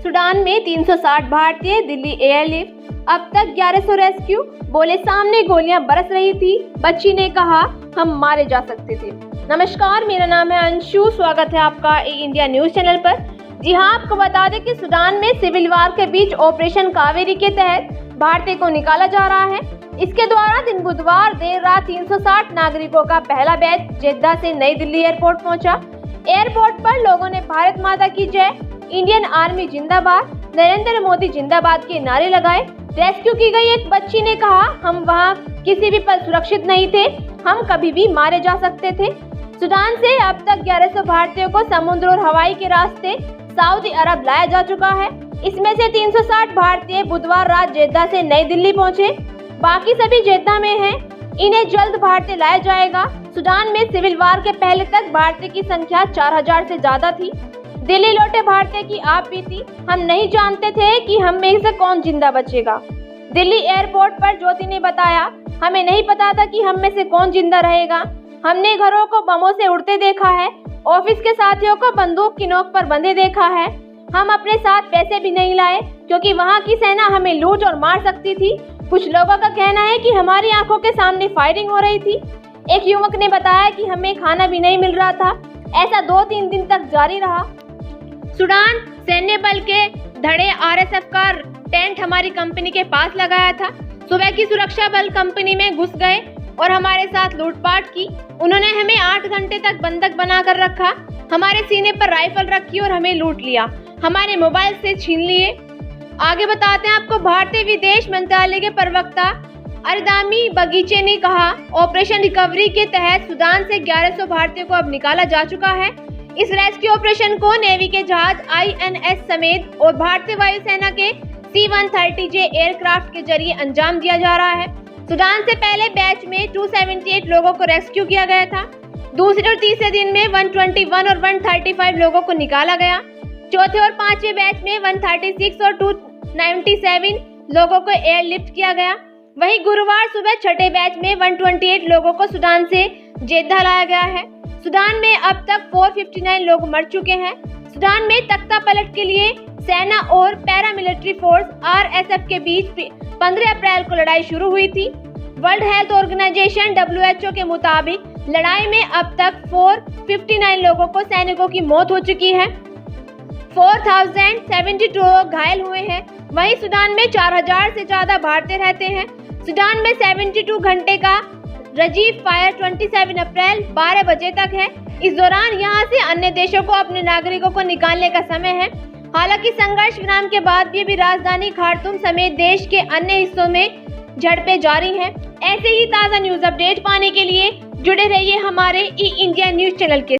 Sudan में 360 भारतीय, Delhi airlift, अब तक 1100 रेस्क्यू। बोले सामने गोलियां बरस रही थी, बच्ची ने कहा हम मारे जा सकते थे। नमस्कार, मेरा नाम है अंशु, स्वागत है आपका इंडिया न्यूज चैनल पर। जी हां, आपको बता दें कि सूडान में सिविल वार के बीच ऑपरेशन कावेरी के तहत भारतीय को निकाला जा रहा है। इसके द्वारा दिन बुधवार देर रात 360 नागरिकों का पहला बैच जेद्दा से नई दिल्ली एयरपोर्ट पहुंचा। एयरपोर्ट पर लोगों ने भारत माता की जय, इंडियन आर्मी जिंदाबाद, नरेंद्र मोदी जिंदाबाद के नारे लगाए। रेस्क्यू की गई एक बच्ची ने कहा हम वहां किसी भी पल सुरक्षित नहीं थे, हम कभी भी मारे जा सकते थे। सूडान से अब तक 1100 भारतीयों को समुद्र और हवाई के रास्ते सऊदी अरब लाया जा चुका है। इसमें से 360 भारतीय बुधवार रात जेद्दा से नई दिल्ली पहुंचे, बाकी सभी जेद्दा में हैं। इन्हें जल्द भारतीय लाया जाएगा। सूडान में सिविल वार के पहले तक भारतीय की संख्या 4000 से ज्यादा थी। दिल्ली लौटे भारतीय की आप बीती, हम नहीं जानते थे कि हम में से कौन जिंदा बचेगा। दिल्ली एयरपोर्ट पर ज्योति ने बताया, हमें नहीं पता था कि हम में से कौन जिंदा रहेगा। हमने घरों को बमों से उड़ते देखा है, ऑफिस के साथियों को बंदूक की नोक पर बंधे देखा है। हम अपने साथ पैसे भी नहीं लाए क्योंकि वहाँ की सेना हमें लूट और मार सकती थी। कुछ लोगों का कहना है कि हमारी आंखों के सामने फायरिंग हो रही थी। एक युवक ने बताया कि हमें खाना भी नहीं मिल रहा था। ऐसा 2-3 दिन तक जारी रहा। सूडान सैन्य बल के धड़े RSF का टेंट हमारी कंपनी के पास लगाया था। सुबह की सुरक्षा बल कंपनी में घुस गए और हमारे साथ लूटपाट की। उन्होंने हमें 8 घंटे तक बंधक बनाकर रखा, हमारे सीने पर राइफल रखी और हमें लूट लिया, हमारे मोबाइल से छीन लिए। आगे बताते हैं आपको, भारतीय विदेश मंत्रालय के प्रवक्ता अरदामी बगीचे ने कहा ऑपरेशन रिकवरी के तहत सूडान से 1100 भारतीयों को अब निकाला जा चुका है। इस रेस्क्यू ऑपरेशन को नेवी के जहाज INS समेत और भारतीय वायुसेना के C-130J एयरक्राफ्ट के जरिए अंजाम दिया जा रहा है। सूडान से पहले बैच में 278 लोगों को रेस्क्यू किया गया था। दूसरे और तीसरे दिन में 121 और 135 लोगों को निकाला गया। चौथे और पांचवें बैच में 136 और 297 लोगों को एयरलिफ्ट किया गया। वहीं गुरुवार सुबह छठे बैच में 128 लोगों को सूडान से जेद्दा लाया गया है। सूडान में अब तक 459 लोग मर चुके हैं। सूडान में तख्ता पलट के लिए सेना और पैरामिलिट्री फोर्स RSF के बीच 15 अप्रैल को लड़ाई शुरू हुई थी। वर्ल्ड हेल्थ ऑर्गेनाइजेशन WHO के मुताबिक लड़ाई में अब तक 459 लोगों को सैनिकों की मौत हो चुकी है, 4072 लोग घायल हुए हैं। वहीं सूडान में 4000 से ज्यादा भारतीय रहते हैं। सूडान में 72 घंटे का रजीव फायर 27 अप्रैल 12 बजे तक है। इस दौरान यहां से अन्य देशों को अपने नागरिकों को निकालने का समय है। हालांकि संघर्ष विराम के बाद भी राजधानी खार्तूम समेत देश के अन्य हिस्सों में झड़पें जारी हैं। ऐसे ही ताज़ा न्यूज अपडेट पाने के लिए जुड़े रहिए हमारे इंडिया न्यूज चैनल के